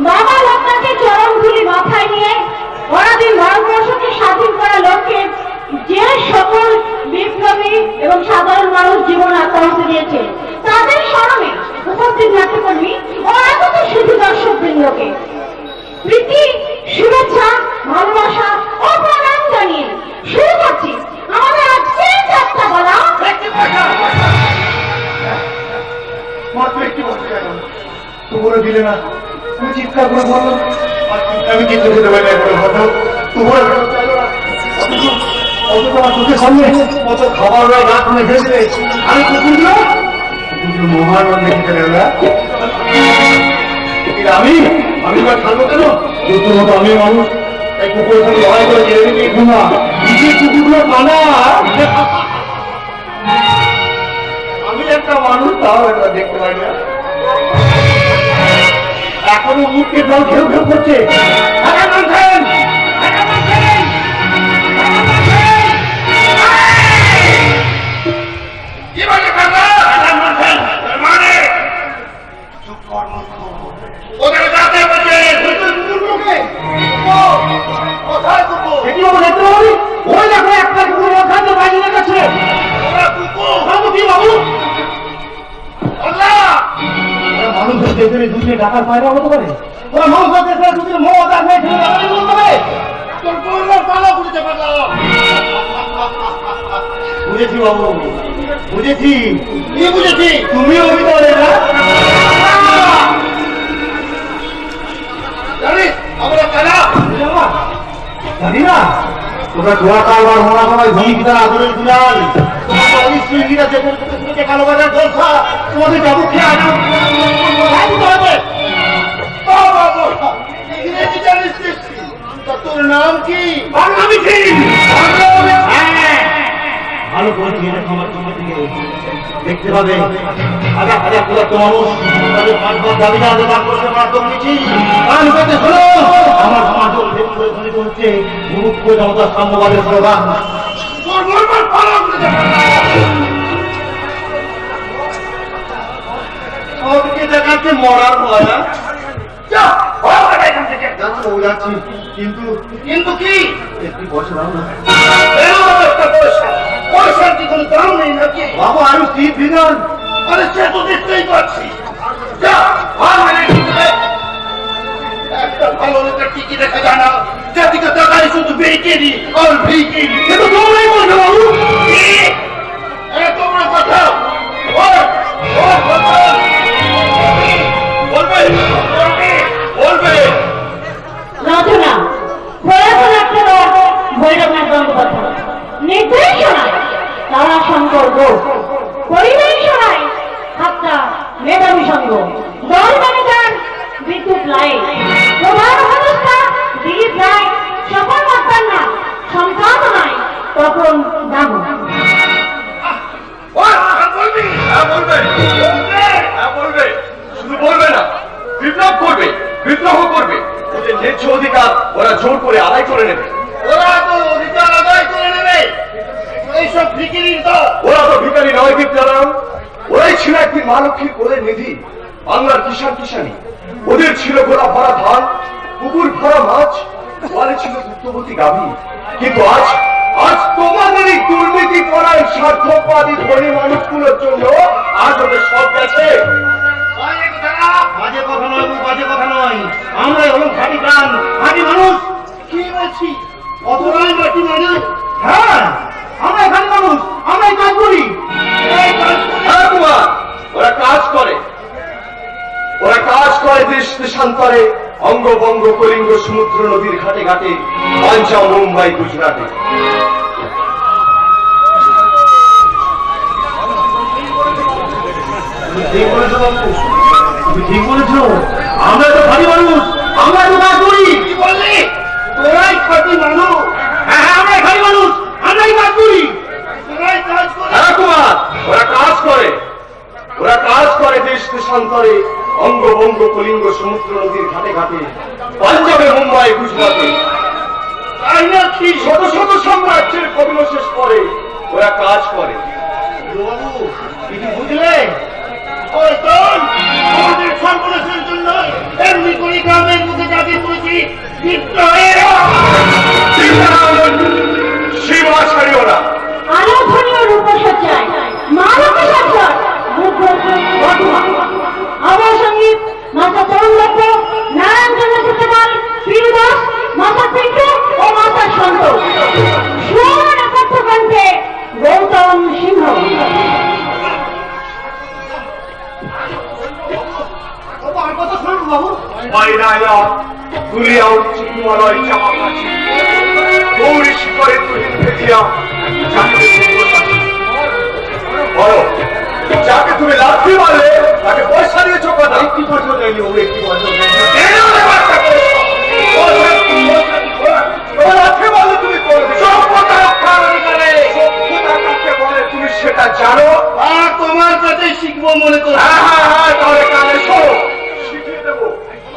বাবা লোকটাকে চরম ধুলি মাথায় নিয়ে পরাধীন ভারতবর্ষকে স্বাধীন করার লক্ষ্যে যে সকল বিপ্লবী এবং সাধারণ মানুষ জীবন আত্মাহুতি দিয়েছে তাদের স্মরণে উপস্থিত নাট্যকর্মী ও আগত শুধু দর্শক বৃন্দকে প্রীতি, শুভেচ্ছা, ভালোবাসা ও প্রণাম জানিয়ে শুরু করছি আমাদের আজকের যাত্রা বলা। তোমরা দিলে না, তুমি চিৎকার করে বললো, আমি কিন্তু খেতে পারি না। তোমার চোখের সামনে কত খাবার রাত মনে ভেসে আমি কুকুরগুলো মহান দেখে না। আমি থাকবো কেন? তোর মতো আমি মানুষ, তাই কুকুরের সাথে লড়াই করে জেনে নিয়ে ঘুমা নিজের কুকুরগুলো কানা। আমি একটা মানুষ, তাও একটা দেখতে পাই না। এখনো মুখের জল ঘেউ ঘেউ করছে। ডাকার পায়রা হতে পারে, ওরা মানুষ দুধের মদ আর মেয়ে ছেলে বলতে পারে। বুঝেছি বাবু, বুঝেছি। কি বুঝেছি? তুমিও ভিতরে না জানি না। তোমরা ধোয়া কারবার হোনা সবাই ধনী পিতার আদরের দুলাল, তোমার কালো বাজার জলসা, তোমাদের যাবো খেয়ে আনো হবে। তোর নাম কি? ভালো করে দেখতে পাবে হাজার হাজার ক্ষুধার্ত মানুষ তাদের পাঁচবার দাবি না দান করতে মাধ্যম দিচ্ছি। আমার সমাজ হচ্ছে মুক্ত জনতা সাম্যবাদের স্লোগান। দেখাচ্ছে মরার ভয় না। কিন্তু কিন্তু কি একটি পয়সা দাও না। পয়সার কি কোনো দাম নেই নাকি? বাবু আমি স্ত্রী বিধান। আরে সে তো দেখতেই পাচ্ছি। একটা ভালো লোকের টিকি দেখা যায় না, জাতিকে টাকায় শুধু বেইকেরি আর ভিকিরি। কিন্তু তোমরাই বলছো বাবু এত বড় কথা রচনা ভৈরবনাথ গঙ্গোপাধ্যায়, নির্দেশনায় তারা শঙ্কর ঘোষ, পরিবেশনায় হাতটা মেধাবী সংঘ, দল ম্যানেজার বিদ্যুৎ লাইন, প্রধান উপদেষ্টা দিলীপ রায়, সকল মাত্রান্না সম্পাদনায় তপন দাম। শুধু বলবে না, বিপ্লব করবে, বিদ্রোহ করবে। ওদের ন্যায্য অধিকার ওরা জোর করে আদায় করে নেবে। ওরা তো অধিকার আদায় করে নেবে। এইসব ভিখারির দল। ওরা তো ভিখারি নয় বিপ্লব, ওরাই ছিল একদিন মা লক্ষ্মীর কোলের নিধি, বাংলার কিষান কিষানি। ওদের ছিল গোলা ভরা ধান, পুকুর ভরা মাছ, ওয়ালে ছিল দুগ্ধবতী গাভী। কিন্তু আজ আজ তোমাদের এই দুর্নীতি করার স্বার্থবাদী ধনী মানুষগুলোর জন্য আজ ওদের সব গেছে। বাজে কথা নয়, বাজে কথা নয়। আমরাই হলাম খাঁটি প্রাণ, খাঁটি মানুষ। কি বলছি? অতটাই মাটি মানে? হ্যাঁ, আমরাই খাঁটি মানুষ, আমরাই কাজ করি। ওরা কাজ করে, ওরা কাজ করে দেশ দেশান্তরে, অঙ্গভঙ্গ কলিঙ্গ সমুদ্র নদীর ঘাটে ঘাটে, পাঞ্জাব মুম্বাই গুজরাটে। ঠিক বলেছ বাবু, তুমি ঠিক বলেছ। আমরা তো খাঁটি মানুষ, আমরা তো কাজ করি। কি বললি? তোরাই খাঁটি মানুষ? হ্যাঁ হ্যাঁ, আমরাই খাঁটি মানুষ, আমরাই কাজ করি। তোরাই কাজ করে? হ্যাঁ কুমার, ওরা কাজ করে, ওরা কাজ করে দেশ দেশান্তরে, অঙ্গভঙ্গ কলিঙ্গ সমুদ্র নদীর ঘাটে ঘাটে, পাঞ্জাবে মুম্বাই গুজরাটে। তাই না কি? শত শত সাম্রাজ্যের পতন শেষ করে ওরা কাজ করে। বাবু কিছু বুঝলে? আমাদের সর্বনাশের জন্য এমনি করে গ্রামে বাইরায়া তুলিয়া উঠছি হিমালয় চাপা কাছে গৌরী শিখরে তুহিন ভেজিয়া যাকে বলো যাকে তুমি লাথি মারলে তাকে পয়সা দিয়েছ কথা একটি পয়সা দেয়নি ও একটি পয়সা লাথি মারলে তুমি করবে সভ্যতা রক্ষার অধিকারে সভ্যতা কাকে বলে তুমি সেটা জানো আর তোমার কাছে শিখবো মনে করো হ্যাঁ তাহলে কানে শোনো শিখিয়ে দেবো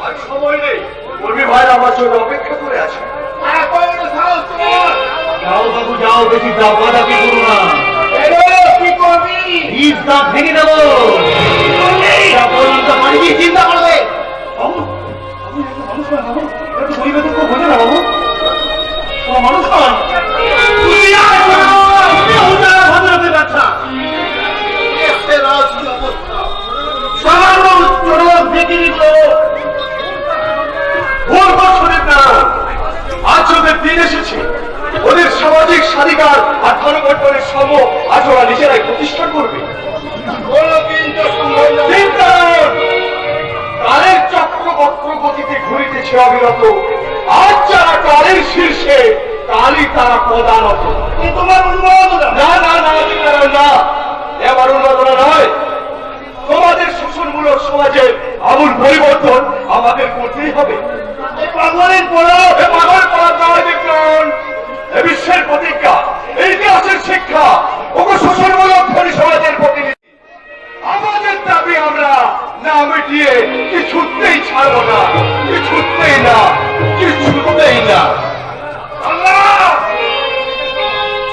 আর সময় নেই কর্মী ভাইরা আমার জন্য অপেক্ষা করে আছে যাও বাবু যাও বেশি দাপাদাপি করো না কি করবি বীজ দাঁত ভেঙে দেবো চিন্তা করবে বাবু মানুষ হয় বাবু একটু গরিবের দুঃখ বোঝে না বাবু মানুষ হয় বাচ্চা আজ ওদের দিন এসেছে ওদের সামাজিক স্বাধিকার আর ধর্মবর্তনের সম আজ ওরা নিজেরাই প্রতিষ্ঠা করবে কালের চক্রবক্র গতিতে ঘুরিতেছে অবিরত আজ যারা কালের শীর্ষে কালই তারা প্রদানত তোমার উন্মাদনা না না না না এবার উন্মাদনা নয় তোমাদের শোষণমূলক সমাজের আমূল পরিবর্তন আমাদের করতেই হবে পাগলের পড়া পাগল পড়া নয় বিজ্ঞান এ বিশ্বের প্রতিজ্ঞা ইতিহাসের শিক্ষা ওকে শোষণমূলক ধনী সমাজের প্রতিনিধি আমাদের দাবি আমরা না মিটিয়ে কিছুতেই ছাড়বো না কিছুতেই না কিছুতেই না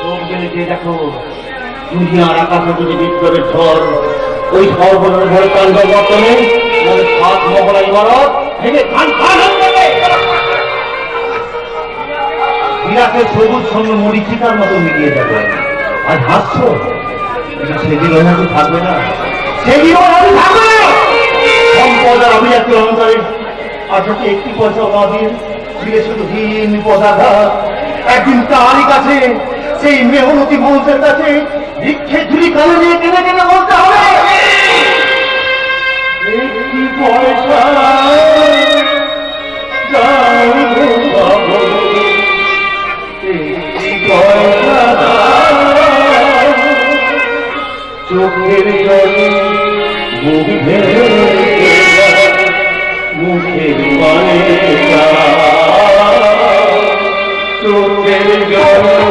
চোখ গেলে যে দেখো দুনিয়ার আকাশে যদি বিপ্লবের ঝড় ওই সর্বজনের ঘরে তাণ্ডব বর্তনে আমাদের সাত মহলা ইমারত ভেঙে খান খান হয়ে যাবে। বিরাটের সবুজ সঙ্গে মরিচিকার মতো মিলিয়ে যাবে আর হাস্য সেদিন ওনাকে থাকবে না সেদিন ওনাকে থাকবে না সম্পদ আর অভিজাতি অহংকারে আজকে একটি পয়সা অভাবে ফিরে শুধু হীন পদাঘাত একদিন তারই কাছে সেই মেহনতি মানুষের কাছে ভিক্ষে ঝুলি কালো নিয়ে কেনে কেনে বলতে হবে একটি পয়সা দাও বাবু, একটি পয়সা দাও, চোখের জলে মুখের পানে চোখের জলে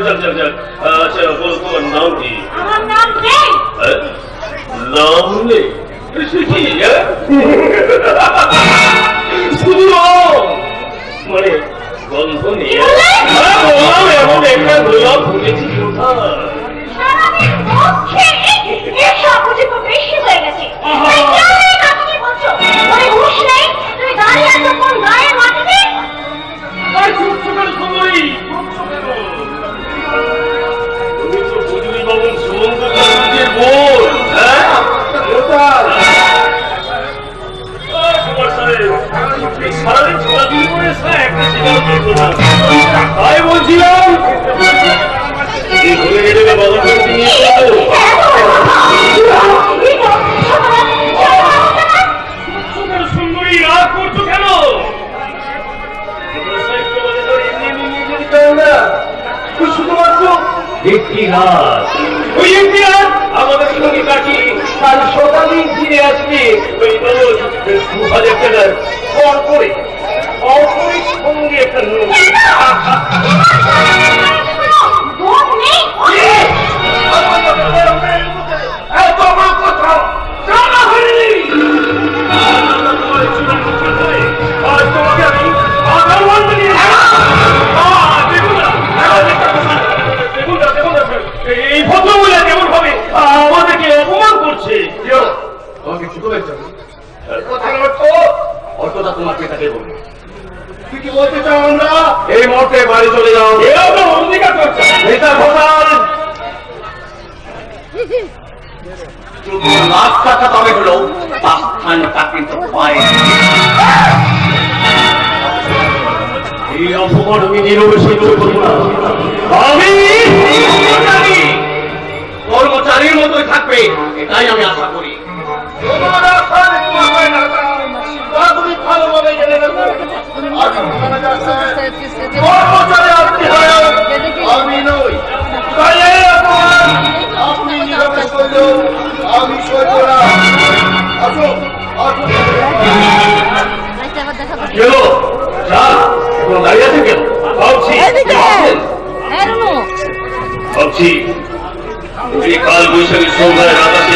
যাক যাক যাক আচ্ছা বলো তোমার নাম কি আমার নাম নেই। হ্যাঁ? নাম নেই সে কি হ্যাঁ? শুধু নাম মানে গন্ধ নেই হ্যাঁ, বললাম এমন একটা গোলাপ ফুটেছি কোথায় সারাদিন মুখ খেয়ে এসব বুঝি খুব বেশি হয়ে গেছে। এই কেউ নেই, কাকে কি বলছো? ওরে হুঁশ নেই, তুমি দাঁড়িয়ে আছো কোন গায়ের মাটিতে? আর খুব সময় তুমি তো বুঝলি বাবুর সুমন্ত ব্যানার্জির বোন হ্যাঁ কুমার সাহেব এই সারাদিন ছোটাছুটি করে একটা সিগারেট খেতো না তাই বলছিলাম এই ঘুরে গেলে বাবা করতে নিয়ে যাবো সুন্দরী রাগ করছো কেন শুধুমাত্র একটি রাত ওই ইতিহাস আমাদের সঙ্গে কাটি কাল সকালেই ফিরে আসবে। ওই বাবু 2000 টাকার কর করে অপরিক সঙ্গে একটা নোট বোন নেই? এত বড় কথা জানা হয়নি। আজ তোমাকে আমি আধার বলতে নিয়ে এই ভদ্রমহিলা কেমন ভাবে আমাদেরকে অপমান করছে কেউ তোমাকে কি বলেছ? কথার অর্থটা তোমার পিতাকে বলবো। তুই কি বলতে চাও? আমরা এই মুহূর্তে বাড়ি চলে যাও। এরকম অঙ্গীকার করছে নেতা ঘোষাল লাখ টাকা দামে হলো পাঁচখানটা কিন্তু পায়। এই অপমান আমি নীরবে সহ্য করবো না আমি কর্মচারীর মতোই থাকবে এটাই আমি আশা করি। তুমি ভালোভাবে জেনে নেবো কর্মচারী আপনি হয় আমি নই। তাই এই অপমান আপনি নীরবে সহ্য আমি সহ্য না। আসো আসো কেন চাল এখন দাঁড়িয়ে আছেন কেন ভাবছি ভাবছি এই কাল বৈশাখী সন্ধ্যায় আকাশে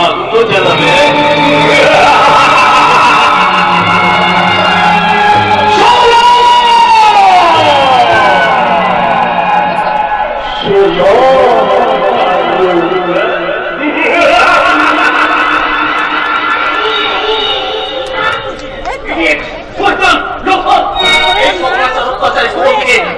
আগুনও জ্বালাবে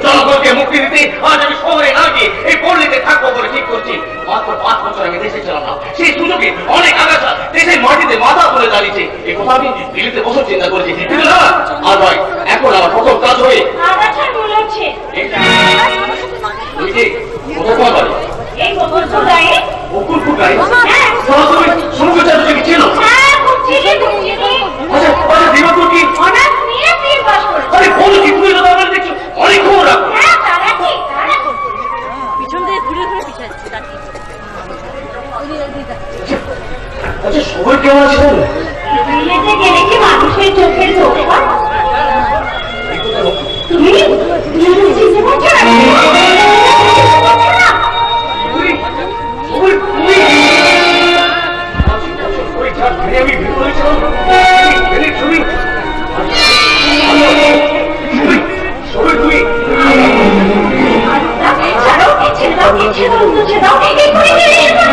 জনগণকে মুক্তি দিতে আজ আমি শহরে না গিয়ে এই পল্লীতে থাকবো বলে ঠিক করছি। মাত্র 5 বছর আগে দেশে ছিলাম না, সেই সুযোগে অনেক আগাছা দেশের মাটিতে মাথা তুলে দাঁড়িয়েছে। এই কথা আমি দিল্লিতে বছর চিন্তা করেছি, কিন্তু না আর ভাই এখন আমার প্রথম কাজ হয়ে আগাছার মূল হচ্ছে কোথায় পাওয়া যাবে এই বছর গায়ে। অকুল ফুটাই হ্যাঁ। সরাসরি সমুদ্র চারদিকে কি ছিল? হ্যাঁ, খুব চিনি তুমি চিনি। আচ্ছা আচ্ছা দিবাপুর কি অনার্স নিয়ে বিয়ে পাশ করেছো। আরে বলো কি তুমি তো আমার দেখছো অনেক খবর রাখো। হ্যাঁ, তারা ঠিক, তারা ঠিক। পিছন দিয়ে ঘুরে ঘুরে পিছাচ্ছে তাকে আচ্ছা সবাই কেমন আছেন? বিয়েতে গেলে কি মানুষের চোখের চোখ হয়? তুমি চিনতে পারছো না? আমি ভিতরে ছিলাম তুমি ছাড়ো, ছেড়ে দাও, ছেড়ে দাও, ছেড়ে দাও, এক্ষুনি বেরিয়ে এসো।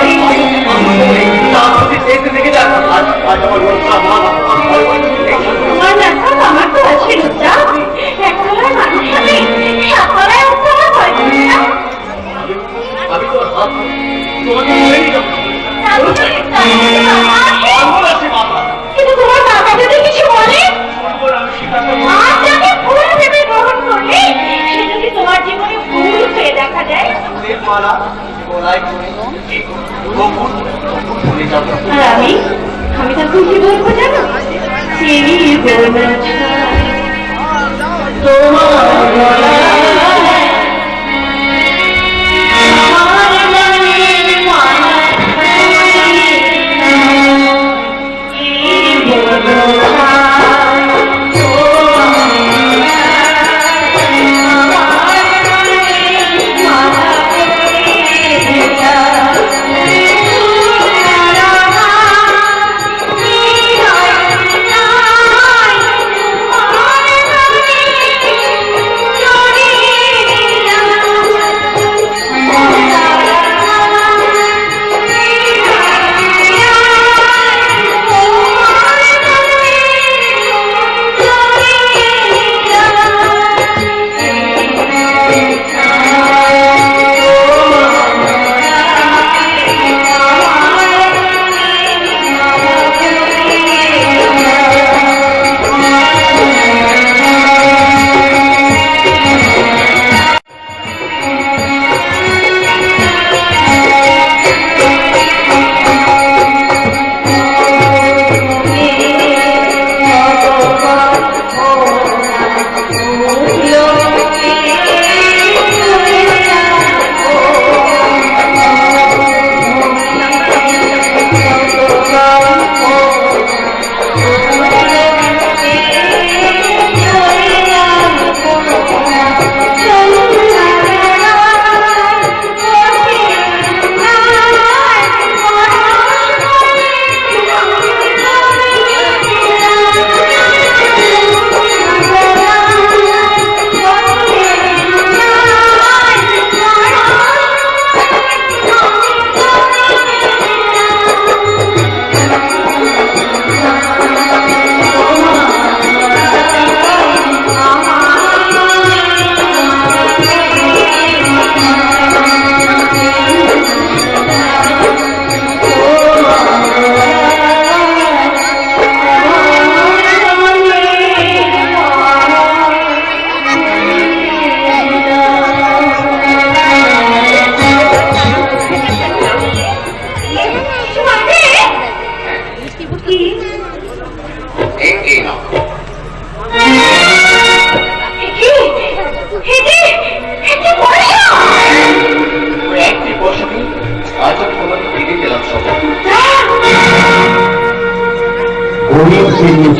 তোমার ল্যাপটপ আমার তো আছে রুদ্রা। একতলার মানুষ হবে, সাততলায় উঠতে আমার ভয় করে না। আমি তো তোমাকে কিন্তু তোমার বাবা যদি কিছু বলে আর যাকে ভুল ভেবে গ্রহণ করলে সে যদি তোমার জীবনে ভুল হয়ে দেখা যায় আর আমি তখন কি বলবো জানো? তোমার গলায় আমার মনের মালা খাই, এই বড়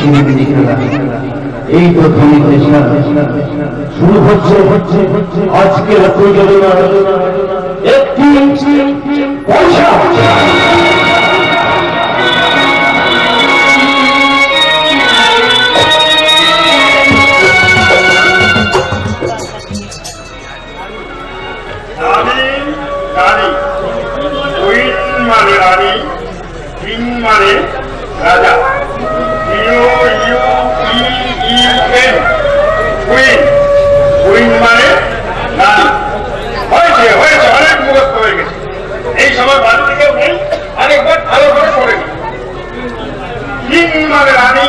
চিরদিনই খেলা। এই তো ধনীর নেশা শুরু হচ্ছে আজকের প্রযোজনা একটি পয়সা। রানী রানী কুইন মানে রানী, কিং মানে রাজা। কুইন কুইন মানে রানী। হয়েছে হয়েছে, অনেক মুখস্থ হয়ে গেছে। এই সময় বাড়িতে কেউ নেই, আরেকবার ভালো করে পড়ে নি। কিং মানে রানী,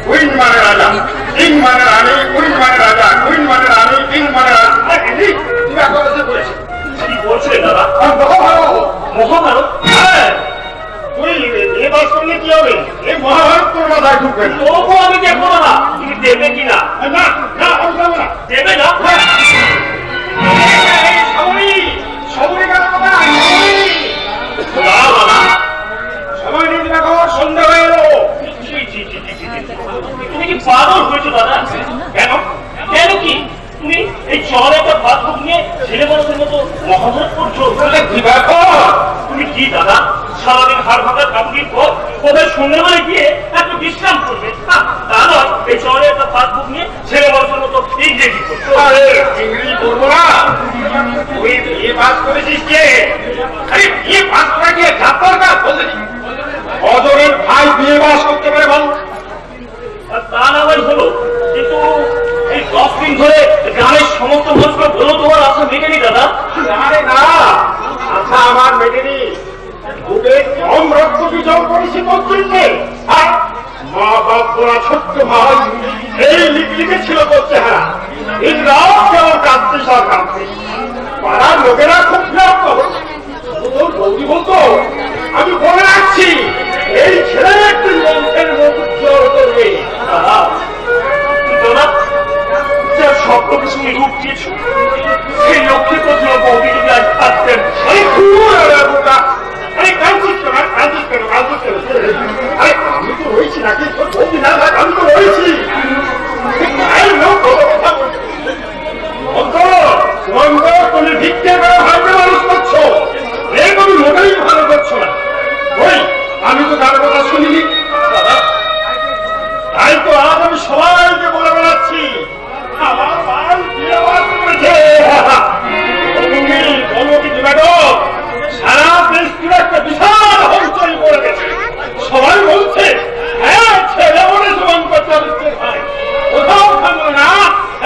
কুইন মানে রাজা। কিং মানে রানী, কুইন মানে রাজা। কুইন মানে রানী, কিং মানে রাজা। তুমি এখন এসে পড়েছে। কি বলছে দাদা? মহাভারত। মহাভারত? হ্যাঁ। তুই এ বাস করলে কি হবে? এই মহাভারত তোর মাথায় ঢুকবে। তবু আমি দেখবো না তুমি দেবে কিনা। না না, আমি দেবো না। দেবে না? সময় নিয়ে দেখো, সন্ধ্যা হয়ে এলো। তুমি কি পাগল হয়েছো দাদা? কেন কেন কি তুমি এই শহরে একটা ভাত বুক নিয়ে ছেলে মানুষের মতো মহাভারত করছো? তুমি কি দাদা সারাদিন হাড় ভাঙা কাপড়ির পর কোথায় সন্ধ্যাবেলায় গিয়ে একটু বিশ্রাম করবে? তা নয়, এই শহরে একটা ভাত বুক নিয়ে ছেলে মানুষের মতো ইংরেজি করছো। ইংরেজি করবো না? তুই বিয়ে পাস করেছিস কে? আরে বিয়ে পাস করা কি যাত্রার কাজ বলছি? অজরের ভাই বিয়ে পাস করতে পারে বল? তা না ভাই হলো, কিন্তু এই 10 দিন ধরে গ্রামের সমস্ত মানুষকে বলো তোমার আশা মেটেনি দাদা। আরে না, আচ্ছা আমার মেটেনি। বুকে কম রক্ত বিজয় করেছি তোর জন্যে। মা বাপ তোরা ছোট্ট ভাই এই লিখেছিল তোর চেহারা। এই রাত কেমন কাঁদছিস আর কাঁদছিস। পাড়ার লোকেরা খুব বিরক্ত হচ্ছে। তোর বৌদি বলতো, আমি বলে রাখছি এই ছেলে একটি বংশের মুখ উজ্জ্বল করবে। যার স্বপ্ন পিছনে রূপ দিয়েছ সেই লক্ষ্যে প্রথম বৌদি যদি আজ থাকতেন। আরে কাঁদছিস কেন? কাঁদছিস কেন? কাঁদছিস কেন? আরে আমি তো রয়েছি নাকি? তোর বৌদি না থাক, আমি তো রয়েছি। তুমি ভিক্ষে করে ভাগ্যে মানুষ করছো, এই তুমি মোটেই ভালো করছো না। ওই আমি তো তার কথা শুনিনি দাদা, তাই তো আজ আমি সবাইকে বলে বেড়াচ্ছি আমার মাল বিয়ে বাস করেছে। সারা দেশ জুড়ে একটা বিশাল হইচই পড়ে গেছে। সবাই বলছে হ্যাঁ ছেলে মনে সমান করতে হবে। কোথাও থাকবো না,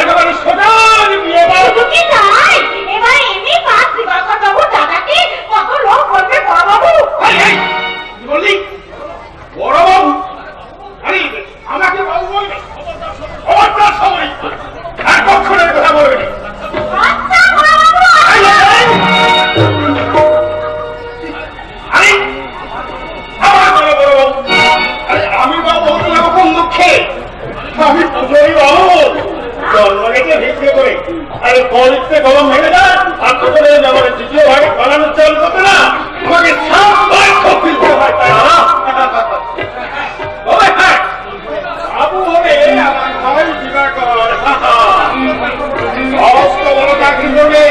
একেবারে সোজার বিয়ে বাস। কি তাই? এবারে এমনি পাঁচ দিবাকর বাবু দাদাকে কত লোক বলবে বড় বাবু। কি বললি? বড় বাবু? আরে আমাকে বাবু বলবে? খবরদার সবাই আর কখনো কথা বলবে না। আচ্ছা বড় বাবু। আরে আমার বড় বাবু? আরে আমি বাবু হতে যাবো কোন দুঃখে? আমি পুজোই বাবু জন্ম রেখে ভিক্ষে করে। আরে পরিস্থিতি গরম ভেঙে যায় আর তো করে আমার দ্বিতীয় ভাই বানানোর চাল করতে না তোমাকে সাত ভাই দিতে হয়। তাই না বাবু হবে আমার ভাই দিবাকর। অবস্থা বড় চাকরি করবে,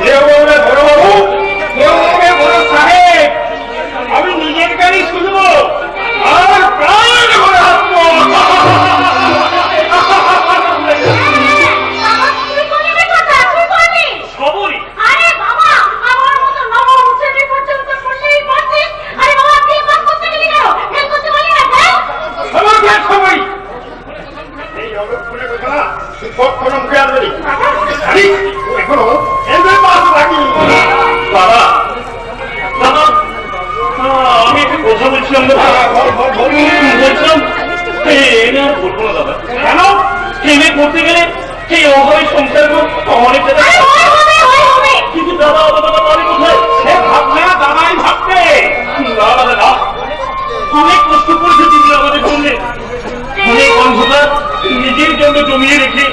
কেউ বলবে বড় বাবু, কেউ বলবে বড় সাহেব। আমি নিজের গাড়ি শুনবো আর প্রাণ করে হাসবো। সবই আরে বাবা, আমার মতো নবম শ্রেণী পর্যন্ত পড়লেই পারছিস। আরে বাবা তুই পাস করতে গেলি কেন? ফেল করতে বলি না কেন? সবাই এই অবস্থানে কথা না শিক্ষক কোনো মুখে আসবেনি। আরে এখনো এদের পাস বাকি। বাবা বাবা আমি একটু কথা বলছিলাম বলছিলাম এনে আর বলবো না দাদা। কেন? এনে করতে গেলে সেই অভাবে সংসার অনেক টাকা। কিন্তু দাদা বাড়ি কোথায়? সে ভাববে না, দাদাই ভাববে। দাদা দাদা অনেক কষ্ট করেছে দিদি আমাদের জন্য, অনেক অন্ধকার নিজের জন্য জমিয়ে রেখে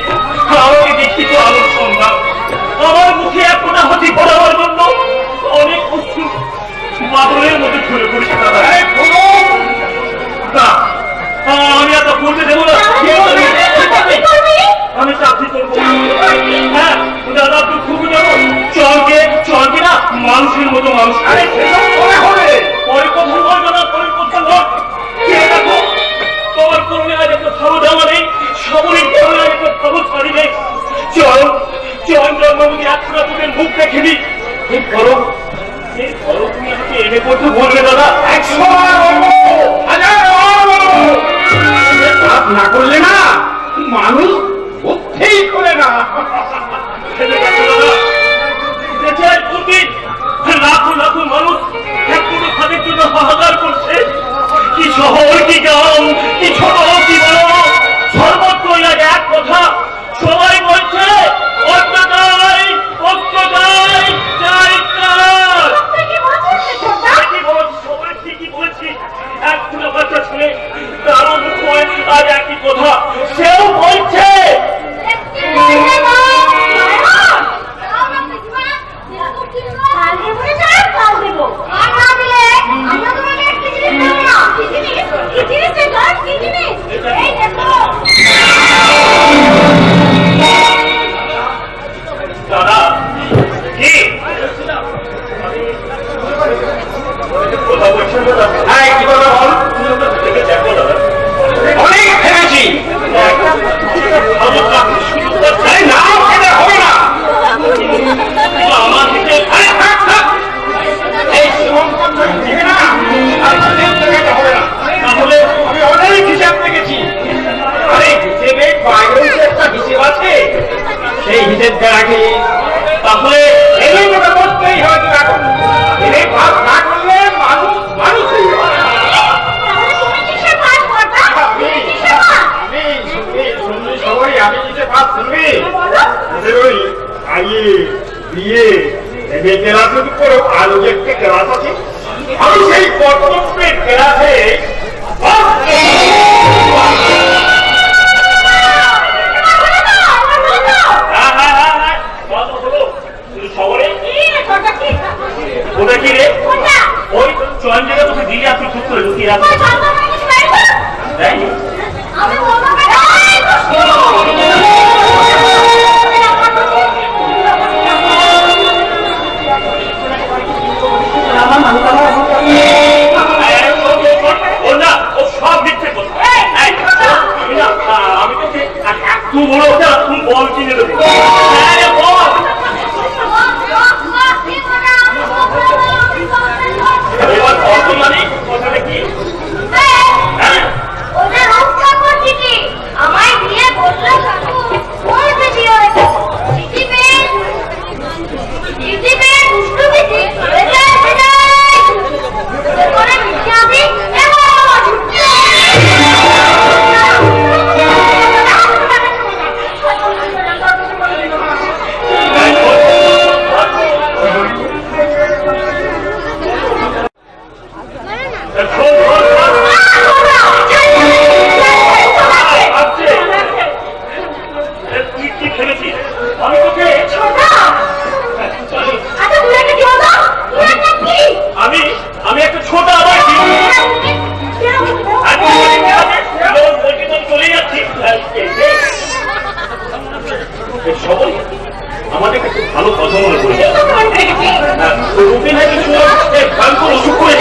আমাকে দেখি তো আলোর সন্ধান। আমার মুখে এক ফোঁটা হাসি পড়াবার জন্য অনেক কষ্ট বাদলের মধ্যে ঝরে পড়েছে দাদা। আমি এত মুখ দেখে নি। ঠিক করো, ঠিক করো, তুমি আমাকে এনে করতে বলবে দাদা। 100 বার বলবো, 1000 বার বলবো। পাপ না করলে না মানুষ বুদ্ধেই করে না। লাখো লাখো মানুষ এক দুটো খাদের জন্য হাহাকার করছে। কি শহর, কি গ্রাম, কি ছোট, কি বড়, সর্বত্র এক কথা, সবাই বলছে অর্থ চাই, অর্থ চাই, চাই চাই। সবাই ঠিকই বলছি। এক দুটো বাচ্চা ছেলে তারও মুখ আজ একই কথা, সেও বলছে। দাদা কি কথা বলছেন দাদা? হ্যাঁ, কি কথা বল? দেখো দাদা, অনেক ভেবেছি। আরে না, এটা হবে না। আমার দিকে আরে থাক, থাক। এই শোন, ঠিক না? আর হিসেব দেখাতে হবে না। তাহলে আমি অনেক হিসাব দেখেছি। আরে হিসেবের বাইরেও যে একটা হিসেব আছে, সেই হিসেব দেখাকে তাহলে এগুলো তোকে বলতেই হবে। তুই এখন এনে ভাব না করলে মানুষ মানুষই হয়। শুনলি সবাই, আমি নিচে পাস শুনবি ওই আইয়ে বিয়ে এমএ ক্লাসের উপর আরো যে একটা ক্লাস আছে, আমি সেই কর্তব্যের ক্লাসে ওটা কি রে? ওই চয়ন জায়গা তোকে দিয়ে আপনি খুব করে ঢুকিয়ে রাখবেন। তাই আমি তোকে একটু বড় তুমি বল কিনে দেবো। বল এবার বল মানে কথাটা কি? আমায় দিয়ে বললো কাকু বলতে বিয়ে হয়েছে দুষ্টু বেশি করে মিশে আমি আমি একটা ছোট আবার চলে যাচ্ছি। সবাই আমাদের খুব ভালো কথা মনে করি। রুটি নাকি গান করে অসুখ করে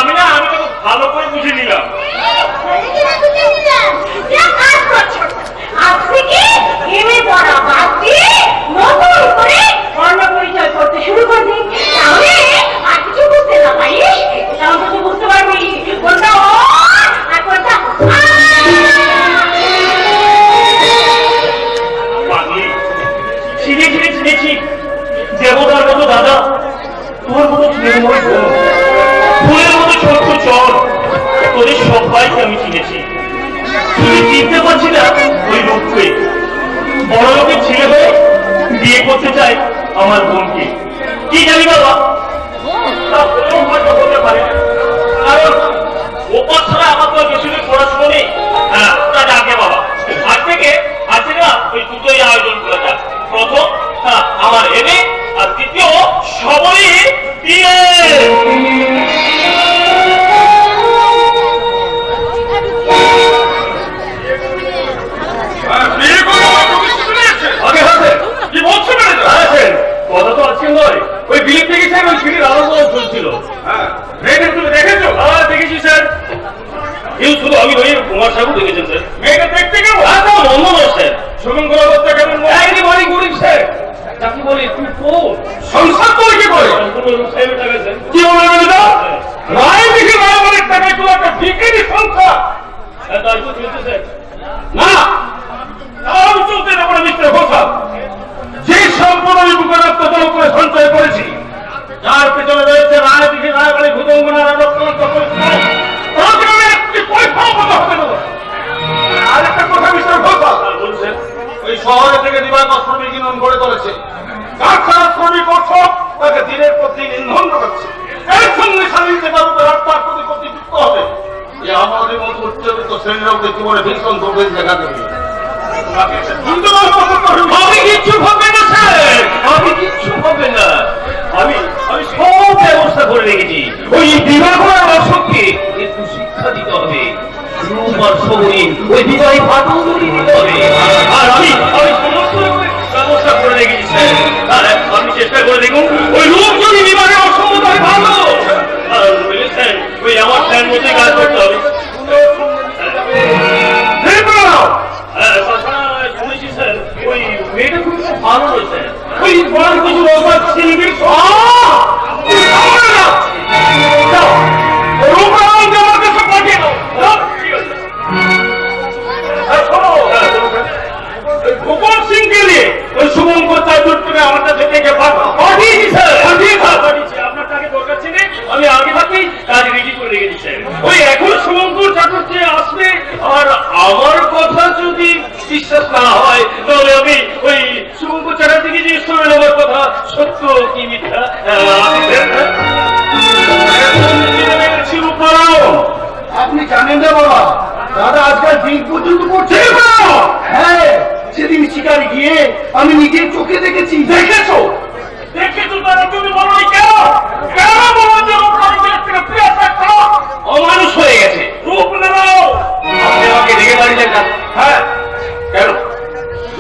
আমি না, আমি তোকে ভালো করে বুঝে নিলাম। শুরু করবি, তাহলে আর কিছু বুঝতে না পারিস, তাহলে বুঝতে পারবি কোনটা আর কোনটা চিনে চিনে চিনেছি দেবতার মতো দাদা, তোর মতো নির্ময় বোন, ফুলের মতো ছোট্ট চর, তোদের সবাইকে আমি চিনেছি। শুধু চিনতে পারছি না ওই রূপকে। বড় লোকের ছেলে হয়ে বিয়ে করতে চাই আমার বোনকে। কি জানি বাবা, তা হলেও হয়তো হতে পারে, কারণ ওপার ছাড়া আমার তো বেশি পড়াশুনো নেই। হ্যাঁ, তা যাকে বাবা, আজ থেকে আছে না ওই দুটোই আয়োজন করা যাক। প্রথম আমার এনে, আর দ্বিতীয় সবাই বিয়ে। কথা তো আজকে নয়, ওই বিয়ে থেকে স্যার ওই সিঁড়ির আলো চলছিল। হ্যাঁ, মেয়েদের তুমি দেখেছো? দেখেছি স্যার। সাহেবের টাকা দেন। কি বলে বেটা? রায় দেখে রায়বাড়ির টাকায় তোলা একটা ভিখারি সংসার। হ্যাঁ, তাই তো চলতেছে। না, তাও চলতে না পারে মিস্টার ঘোষাল। যে সম্পদ আমি বুকে রক্ত জল করে সঞ্চয় করেছি, যার পেছনে রয়েছে রায় দেখে রায়বাড়ি ভূতঙ্গনার রক্তাক্ত পরিশ্রম, তাকে আমি একটি পয়সাও কথা হতে দেবো না। আর একটা কথা মিস্টার ঘোষাল, আর বলছেন ওই শহরে থেকে দিবাকর শ্রমিক ইউনিয়ন গড়ে তুলেছে। কারখানা শ্রমিক কর্ষক তাকে দিনের পর দিন ইন্ধন করছে। এর সঙ্গে স্বাধীনতা ভারতের রাস্তার প্রতি প্রতিযুক্ত হবে। যে আমাদের মতো উচ্চবিত্ত শ্রেণীর লোকদের জীবনে ভীষণ দুর্বল দেখা দেবে। আমি কিচ্ছু হবে না স্যার, আমি কিচ্ছু হবে না। আমি আমি সব ব্যবস্থা করে রেখেছি। ওই দিবাকর আর অশোককে একটু শিক্ষা দিতে হবে। রূপ আর সৌরী ওই বিজয় পাটৌরি দিতে হবে। আর আমি সমস্ত ব্যবস্থা করে রেখেছি স্যার। আর আপনি চেষ্টা করে দেখুন ওই রূপ যদি বিভাগের অসম্মত হয় ভালো। আর বুঝেছেন ওই আমার প্ল্যান মধ্যে কাজ করতে হবে। হ্যাঁ, তাছাড়া শুনেছি স্যার ওই মেয়েটা খুব ভালো রয়েছে। ওই বড় কিছু রোজগার ছেলেদের গোপাল সিংকে নিয়ে ওই শুভঙ্কর চাতুর্থকে আমার কাছে থেকে পাঠিয়েছি স্যার। পাঠিয়েছি আপনার তাকে দরকার ছিল, আমি আগে থাকতেই কাজ রেডি করে রেখেছি স্যার। ওই এখন শুভঙ্কর চাতুর্থে আসবে। আর আমার কথা যদি বিশ্বাস না হয় তাহলে আমি ওই শুভঙ্কর চ্যাটার্জিকে জিজ্ঞেস করে নেওয়ার কথা সত্য কি মিথ্যা। আপনি জানেন না বাবা, দাদা আজকাল দিন পর্যন্ত করছে। হ্যাঁ, সেদিন শিকারে গিয়ে আমি নিজের চোখে দেখেছি। দেখেছো তারা তুমি বলো কেন কেন বলো যে অমানুষ হয়ে গেছে। রূপ নাও। আপনি আমাকে ডেকে বাড়ি যান না। হ্যাঁ, কেন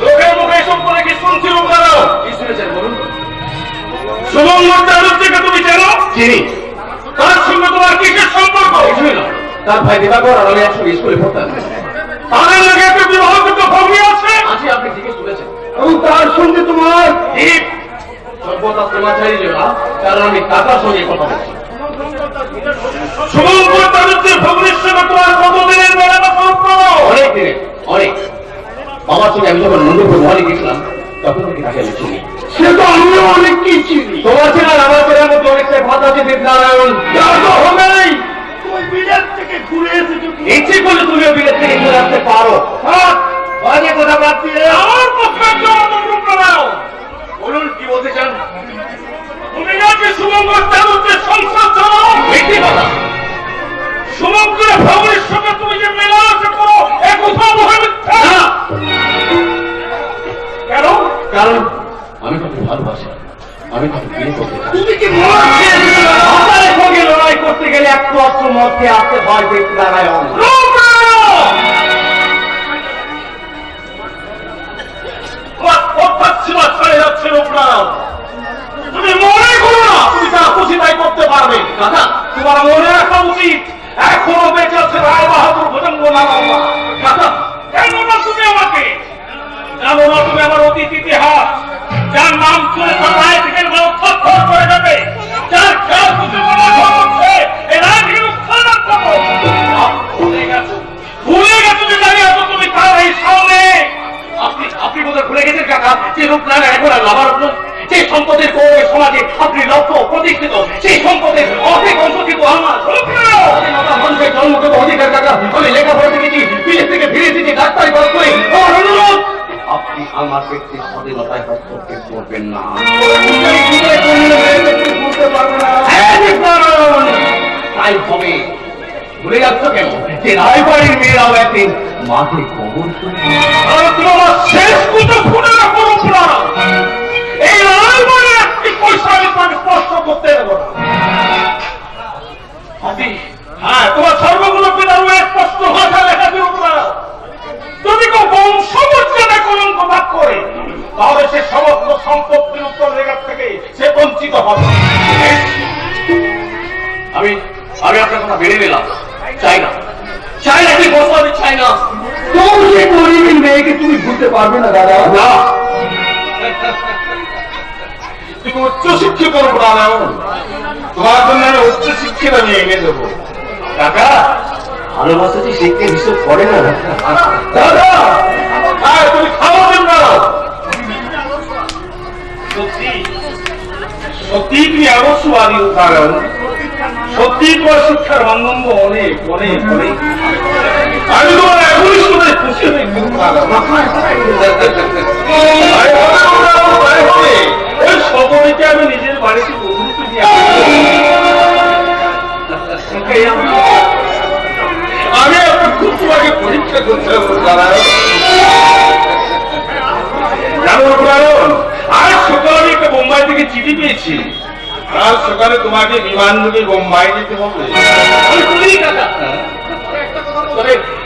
লোকের মুখে এসব করে কি শুনছি? রূপ নাও। কি শুনেছেন বলুন? শুভঙ্কর চাতুর্থকে তুমি চেনো? চিনি। তার সঙ্গে তোমার কিসের সম্পর্ক? কিছুই না, তার ভাই দিবাকর আর আমি একসঙ্গে স্কুলে পড়তাম। তাদের লোকে একটা বিবাহযোগ্য ভগ্নী আছে। আছি, আপনি ঠিকই শুনেছেন। এবং তার সঙ্গে তোমার ঠিক সভ্যতা সমাচারী না, কারণ আমি টাকার সঙ্গে কথা বলছি। শুভঙ্কর চাতুর্থের ভগ্নীর সঙ্গে তোমার কতদিনের মেলানো সম্পর্ক? অনেক দিনে, অনেক। আমার সঙ্গে আমি যখন নন্দী ভগবানে গেছিলাম তখন থেকে তাকে আমি চিনি। সে তো আমিও অনেক কি চিনি। তোমার চেনার আমার চেনার মধ্যে অনেকটাই ভাত আছে দেবনারায়ণ। তার তো হবেই। তুমি বিদেশ থেকে ঘুরে এসেছো কি? ইচ্ছে করলে তুমিও বিদেশ থেকে চলে আসতে পারো। থাক, বাজে কথা বাদ দিয়ে আমার পক্ষের জন্য রূপ নাও। বলুন কি বলতে চান? তুমি নাকি শুভঙ্কর চাতুর্থের সংসার চালাও? মিথ্যে কথা। শুভঙ্করের ভগ্নীর সঙ্গে তুমি যে মেলামেশা করো এ কথা মহা মিথ্যা। না, কেন? কারণ আমি তাকে ভালোবাসি, আমি তাকে বিয়ে করতে চাই। তুমি কি মনে আপনার সঙ্গে লড়াই করতে গেলে একটু অস্ত্র মধ্যে আসতে ভয় পেতে নারায়ণ। রূপ নাও। তোমার কথার সীমা ছেড়ে যাচ্ছে রূপ নাও। তুমি মনে করো না তুমি যা খুশি তাই করতে পারবে। দাদা, তোমার মনে রাখা উচিত এখনো বেঁচে আছে রায় বাহাদুর ভুজঙ্গ নারায়ণ। দাদা, কেন না তুমি আমাকে জানো না তুমি আমার অতীত ইতিহাস? যার নাম শুনে তার রায় থেকে থর করে যাবে, যার খেয়াল করতে হচ্ছে এই রায় থেকে উত্থান করবো। ভুলে গেছো যে জানি আছো তুমি তার এই সামনে। আপনি বোধহয় ভুলে গেছেন কাকা যে রূপনারায়ণ এখন আর লাভারত্ন, যে সম্পদের গৌরবের সমাজে আপনি লক্ষ্য প্রতিষ্ঠিত, সেই সম্পদের অর্ধেক অংশ কিন্তু আমার। স্বাধীনতা মানুষের জন্মগত অধিকার কাকা। আমি লেখাপড়া শিখেছি, বিদেশ থেকে ফিরে এসেছি ডাক্তারি পাস করে। আমার অনুরোধ, আপনি আমার ব্যক্তির স্বাধীনতায় হস্তক্ষেপ করবেন না। বলতে পারবো না। হ্যাঁ, রূপনারায়ণ, তাই হবে। ভুলে যাচ্ছ কেন যে রায়বাড়ির মেয়েরাও একদিন মাকে খবর শুনে। আর তোমার শেষ কুটো খুঁড়ে রাখো রূপ নাও। এই রায় বলে একটি পয়সা আমি তোমাকে স্পর্শ করতে দেবো না। হ্যাঁ, তোমার সর্বগুলো পিতার স্পষ্ট ভাষা লেখা দিয়ে রূপ নাও। যদি কেউ বংশমর্যাদা কলঙ্ক ভাগ করে তাহলে সে সমস্ত সম্পত্তির উত্তরাধিকার থেকে সে বঞ্চিত হবে। আমি আপনার কথা মেনে নিলাম। চাই না কি বলবো, আমি চাই না। তবু সে গরিবের মেয়েকে তুমি ভুলতে পারবে না দাদা। না, তুমি উচ্চ শিক্ষিত প্রাণায়াম, তোমার জন্য আমি উচ্চ শিক্ষিত আমি এনে দেবো। কাকা, ভালোবাসা যে শিখতে হিসেব করে না। দাদা, আয় তুমি খাওয়া দেন না। সত্যি সত্যি তুমি অবশ্যবাদী কারণ সত্যি তোমার শিক্ষার মানদণ্ড অনেক অনেক অনেক। আমি তোমার এখনই শুনে খুশি হয়ে ওই সকলকে আমি নিজের বাড়িতে বন্ধুত্ব দিয়ে আমি আপনার খুব তোমাকে পরীক্ষা করতে হবে কারণ আজ সকালে আমি একটা বোম্বাই থেকে চিঠি পেয়েছি। আজ সকালে তোমাকে বিমান যোগে বোম্বাই যেতে হবে।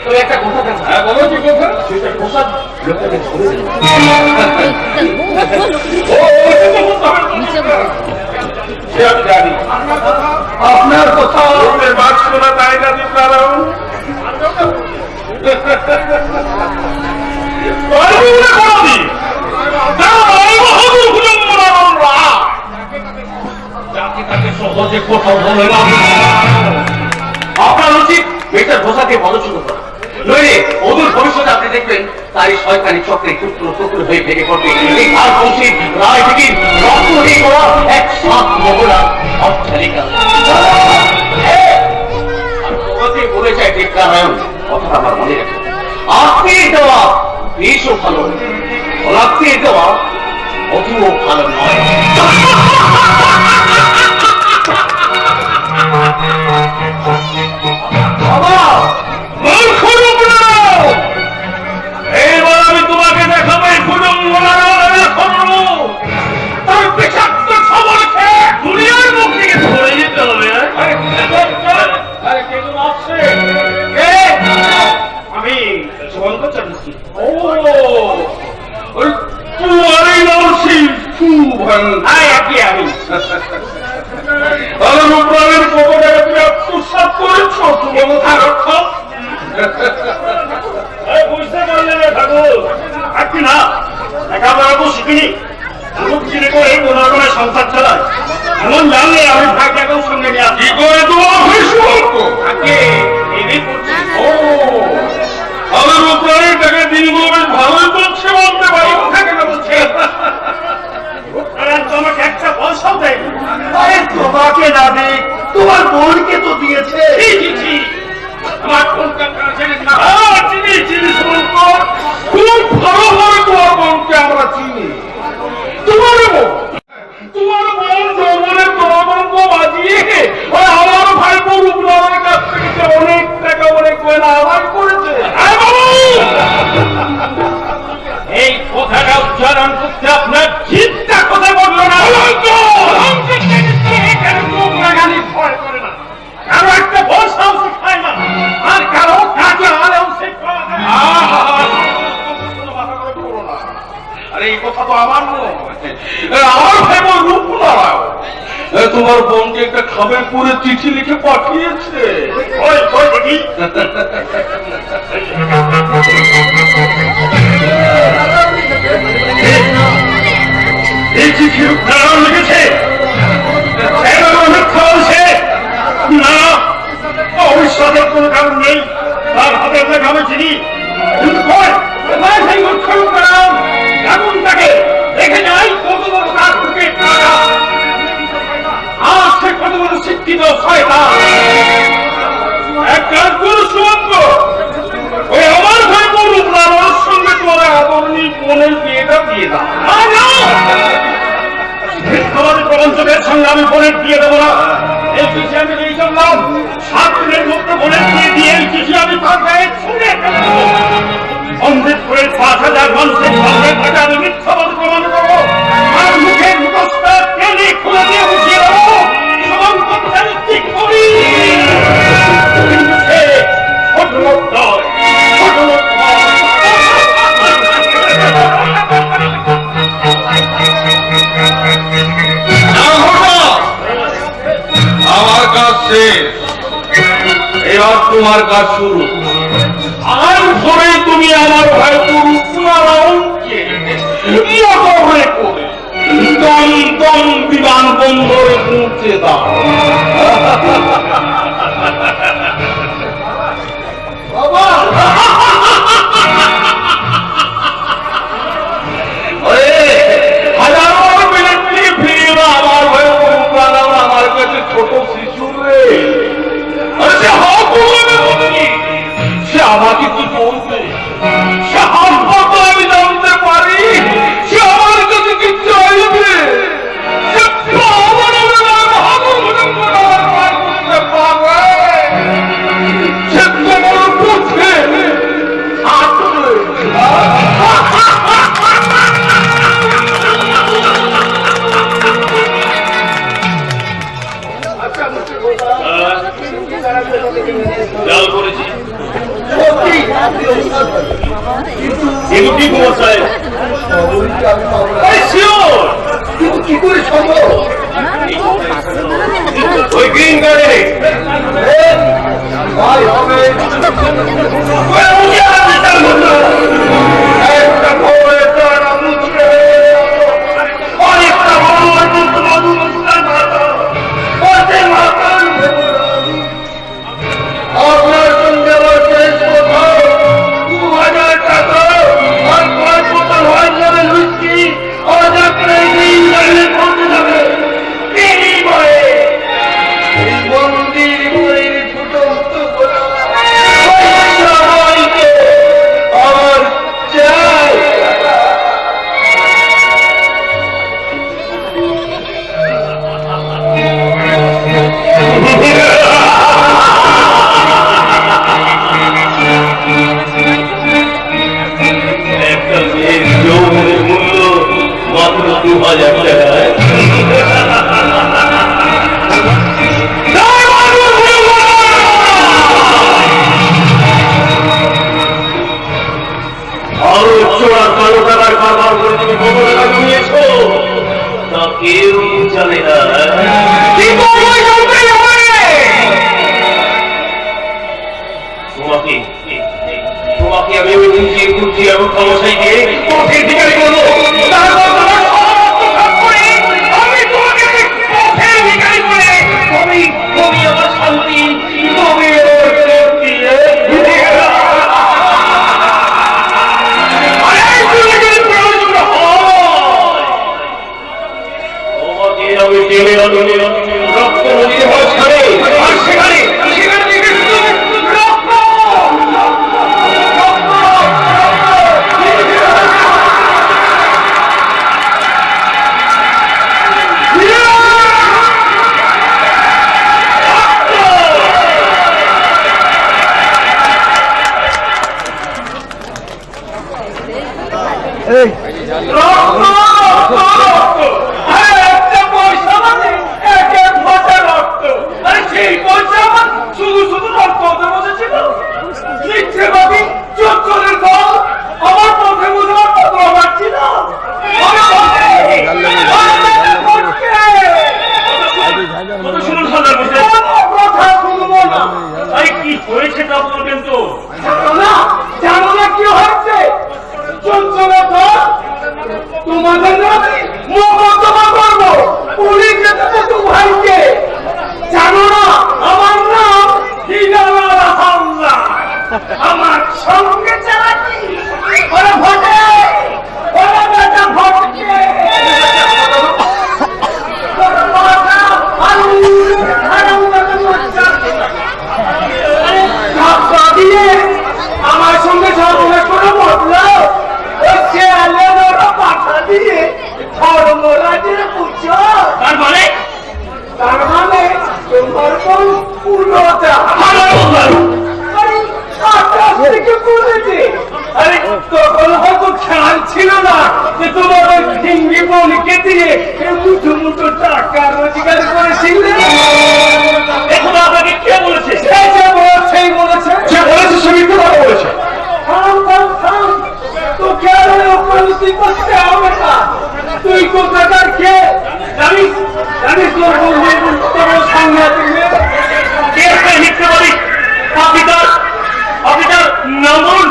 তবে একটা কথা থাকে, হ্যাঁ বলো কি কথা? সেটা প্রসাদ লোকটাকে ছড়ে দিল। সে আমি জানি আপনার কথা লোকের বাদ শোনা তাই না কারণ সহজে কোথাও বলে না। আপনার উচিত বেটার ঘোষাকে পদচ্যুত করা, নইলে অদূর ভবিষ্যতে আপনি দেখবেন তারই শয়তানি চক্রে টুকরো টুকরো হয়ে ভেঙে পড়বে এই ভারতবংশীর রাজনীতির রক্তহীন করা এক সাত মহড়া অট্টালিকা। তোমাকে বলে চাই দেবনারায়ণ, কথাটা আমার মনে রাখো, আত্মীয় দেওয়া বেশও ভালো, অনাত্মীয় দেওয়া অতিও ভালো নয়। এইবার আমি তোমাকে দেখাবো তার বিষাক্ত খবর খেয়ে দুনিয়ার মুখ থেকে ধরে যেতে হবে। আমি সুবন্ত চাচ্ছি। ও ওই তোমারই নাম শিব সুভান। আমি রূপরামের খবরটাকে তুমি আত্মসাৎ করেছ। বুঝতে পারলে না ঠাকুর? আপনি না লেখাপড়া তো শিখিনি, চিনে করে কোনো রকমের সংসার চালায়। এমন জানলে আমি ভাগ্যাকেও সঙ্গে নিয়ে আসি করে তোমার আমার রূপরামের টাকা দিনগুলো বেশ ভালোই করছে বলতে পারি। থাকে না বলছে তোমাকে একটা পয়সাও দেয়নি। তোমাকে না দেখ, তোমার বোনকে তো দিয়েছে। আমার বোনকে চিনি চিনি সুন্দর, খুব ভালোভাবে তোমার বোনকে আমরা চিনি। তোমার বোন যৌবনে তরঙ্গ বাজিয়ে ওই আমার ভাই বোন রূপলালের কাছ থেকে অনেক টাকা অনেক গয়না আদায় করেছে। এই কথাটা উচ্চারণ করতে আপনার চিন্তা কথা বললো না। ভয় করে না, কারো একটা পয়সাও শিখায় না, আর কারো টাকা আলেও শিখায় না। আরে এই কথা তো আমার নয়, আমার ভাই বোন রূপলাল তোমার বোনকে একটা খামের পুরে চিঠি লিখে পাঠিয়েছে। দেখি এই চিঠি রূপলাল লিখেছে না, অবিশ্বাসের কোনো কারণ নেই। তার হাতে লেখা আমি চিনি, কিন্তু এমন তাকে দেখে যাই কত বড় তার বুকে টাকা, আর সে কত বড় শিক্ষিত শয়তান। এক কাজ করো সুমন্ত, ওই আমার ভাই বোন রূপলালের সঙ্গে তোমার আদরণী বোনের বিয়েটা দিয়ে দাও। মিথ্যাবাদী প্রবঞ্চকের সঙ্গে আমি বোনের দিয়ে দেবো না। এই চিঠি আমি নিয়ে চললাম, 7 দিনের মধ্যে বোনের দিয়ে দিয়ে এই চিঠি আমি তার গায়ে ছুঁড়ে ফেলবো। অমৃতপুরের 5,000 মানুষের সঙ্গে থাকা আমি মিথ্যাবাদী প্রমাণ করবো, আর মুখের মুখোশটা টেনে খুলে দিয়ে বুঝিয়ে দেবো সুমন্ত ঠিক করি। কিন্তু সে ছোট লোক নয়, ছোট লোক নয়। আমার কাজ শেষ, এবার তোমার কাজ শুরু। আর ধরে তুমি আমার ভাই রূপলালকে করে দমদম বিমানবন্দরে পৌঁছে দাও। হাজারো মিনিট ফিরে আমার হয়ে আমার কাছে ছোট শিশু রে। সে সে আমাকে কি বলবে? সে হাত আমি জানতে পারি সে আমার কাছে কি চাইবে? সে তোমার পথে জাল করেছি কিন্তু কি মশাই কিন্তু কি করে সম্ভব? ওই গ্রিন গার্ডেনে ভাই হবে একটা ভোরে তারা মুছবে অনেকটা ভোর কিন্তু মধুমস্তান মাতা পথে মাতার আপনার সঙ্গে আমার শেষ কোথাও 2000 টাকা আর 5 বোতল হয়ে যাবে লুচকি অর্ডার করে দিন যাবে পৌঁছে যাবে বিনিময়ে এই মন্দির বইয়ের ফুটন্ত গোলা সবাইকে আমার চাই। একটা মেয়ের যৌবনের মূল্য মাত্র 2000 টাকা। আরো চোরা কালো টাকার কারবার করে তুমি কত টাকা জমিয়েছ তা কেউ জানে না। তোমাকে তোমাকে আমি বুঝিয়ে বুঝিয়ে এবং ক্ষমতাই দিয়ে পথের ভিখারি করবো। তারপর তোমার সমস্ত কাজ করে আমি তোমাকে পথের ভিখারি করে তুমি তুমি আমার শান্তি তুমি আমার শান্তি। তোমাকে আমি টেনে আনলে রক্ত নদীর মাঝখানে আর সেখানে সেখানে দেখে রক্ত কি হয়েছে তা বলবেন তো? জানো না কি হয়েছে? চঞ্চলা তোমাদের নামে মোকদ্দমা করবো পুলিশে দেবো তো ভাইকে। জানো না আমার নাম হিরালাল হাওলাদার। আমার সঙ্গে চালাকি ওরা ভটে ওরা বেটা ভটকে আমার সঙ্গে সর্বনাশ করে বদলো হচ্ছে আলেরা পাঠা দিয়ে ধর্মরাজের পুজো। তার মানে তোমার কোন পুরোটা থেকে বলেছে। আরে তখন হয়তো খেয়াল ছিল না যে তোমার ওই ঠিঙ্গি বোনকে দিয়ে মুঠো মুঠো টাকা রোজগার করেছিলে। এখন আপনাকে কে বলেছে? সেই বলেছে সে বলেছে সে মিথ্যে কথা বলেছে। তোকে আর উপলব্ধি করতে হবে না। তুই কোথাকার কে জানিস? জানিস তোর তোর সামনে কে সেই মিথ্যে বলি? আপনি তার নাম বলুন।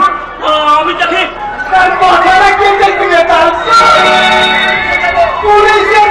আমি তাকে তার কথাটা কে দেখবে? তার পুলিশে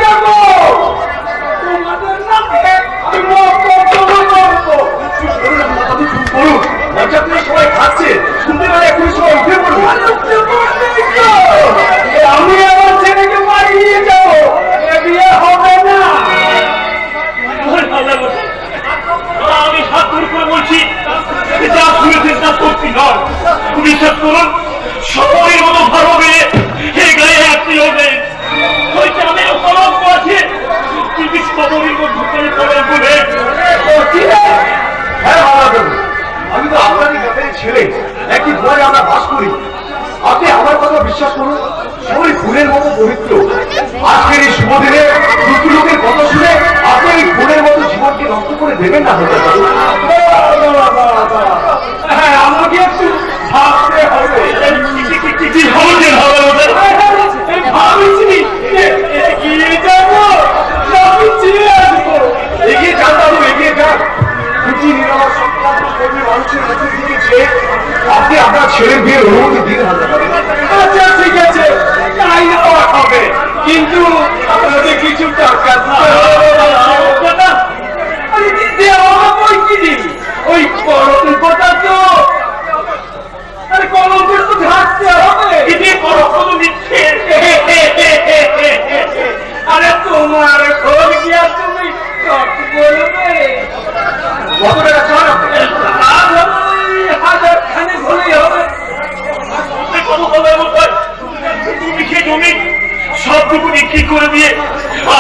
করে দিয়ে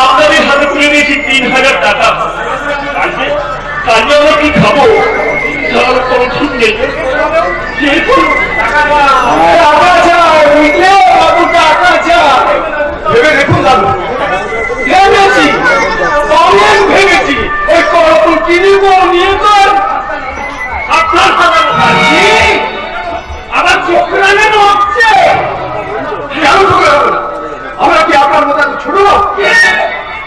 আপনাদের হাতে তুলে দিয়েছি 3000 টাকা। কালকে কালকে আমরা কি খাবো তার কোনো ঠিক নেই। যেহেতু টাকা চাই, বুঝলে বাবু, টাকা চাই। ভেবে দেখুন দাদু, ভেবেছি, অনেক ভেবেছি। ওই কলপুর কিনিব নিয়ে কর। আপনার আমার চোখ রাঙানো হচ্ছে। কেন চোখ রাখবো না? আমরা কি আপনার মতো এত ছোট লোক?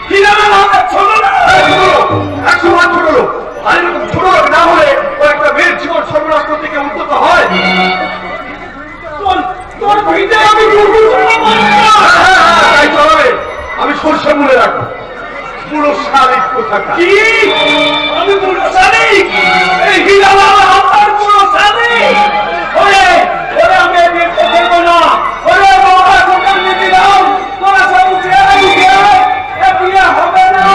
কি জানেন আমরা ছোট লোক? একশো বার ছোট লোক। আর এরকম ছোট লোক না হলে ও একটা মেয়ের জীবন সর্বনাশ করতে গিয়ে উদ্যত হয়। তোর ভিড়ে আমি তাই চলাবে। আমি সরষে মূলে রাখবো। পুরো শালিক কোথাকার। কি আমি পুরো শালিক? এই হিরালা আপনার পুরো শালিক? ওরে ওরে আমি এই বিয়ে করবো না। ওরে বাবা দোকান নিয়ে দিলাম, তোরা সব উঠে আয়, উঠে আয়। এ বিয়ে হবে না।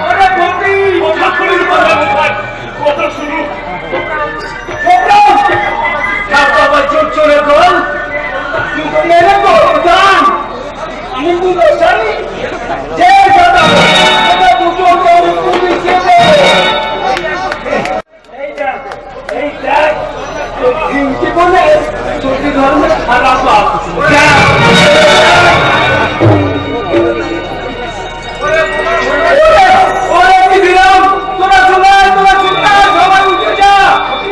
ওরে বন্ধি কথা শুরু করলাম কোথায়? কথা শুরু বাবা চোর চোরে দল মেরে তো গান। আমি বুঝতে জানি যে দাদা দুটো দল পুলিশে এই দেখ তোর দিনটি বলে চোখি ধর্মের খারাপ বাপ। ওরে কি দিলাম, তোরা চলে আয়, তোরা চলে আয়, সবাই উঠে যা।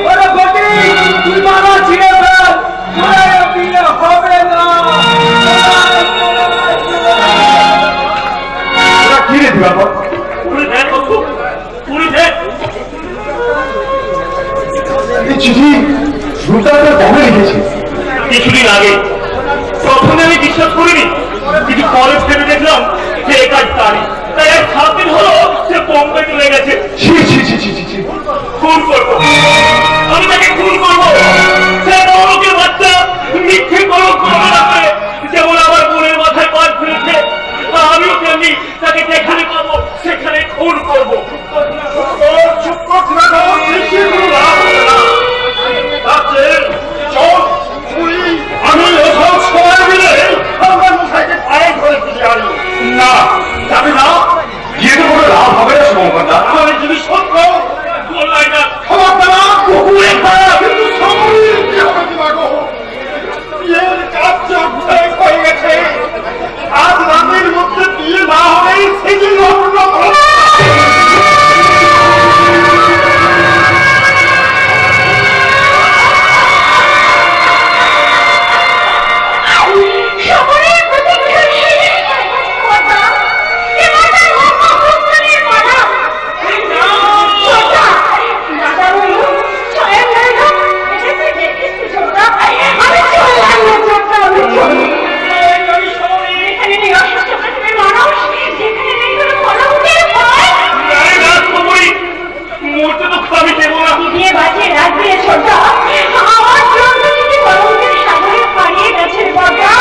ওরে বটি তুই মারা ছিঁড়ে ফেল। ওরে বিয়ে হবে না। ওরা কি রে দিবা পুরি দেখ বাবু, পুরি দেখ। এই চিঠি রুতাকে কবে লিখেছে? কিছুদিন আগে প্রথমে আমি বিশ্বাস করিনি, কিন্তু পরে ভেবে দেখলাম যে একাজ তারিখ। তাই আর 7 দিন হলো সে বোম্বে চলে গেছে। ছি ছি ছি ছি ছি ছি। খুন করবো, আমি তাকে খুন করবো। সে বড়কে বাচ্চা মিথ্যে কলঙ্ক করবো না করে, যেমন আমার বোনের মাথায় পাত ফেলেছে, আমিও তেমনি তাকে যেখানে পাবো সেখানে খুন করবো। চুপ করতে না, সে কোনো লাভ হবে না। তাতে চল আমি ওসব সবাই মিলে আমার মশাইকে পায়ে ধরে তুলে আনি। না যাবে না, গিয়ে তো কোনো লাভ হবে না শুভঙ্করদা। আমি যদি সত্য বললাই না ক্ষমা না কুকুরে খায় কিন্তু বিয়ের কাজ চোখ হয়ে গেছে। আজ রাতের মধ্যে বিয়ে না হলেই সেদিন অন্য সকলের প্রতীক্ষা শেষ। কথা এবারে মহাপ্রস্থানের কথা। ছোটা, দাদা বলল, স্বয়ং রইল, এসেছে দেখিস তুই ছোটা। আমি চললাম না ছোটা, আমি চললাম। এখানে নেই অসুস্থ পৃথিবীর মানুষ, যেখানে নেই কোনো কলঙ্কের ভয়। মরতে তো খাবি দেবো না। দিয়ে বাজে রাত দিয়ে ছোটা, আমার জন্য যদি কলঙ্কের সাগরে হারিয়ে গেছে কথা।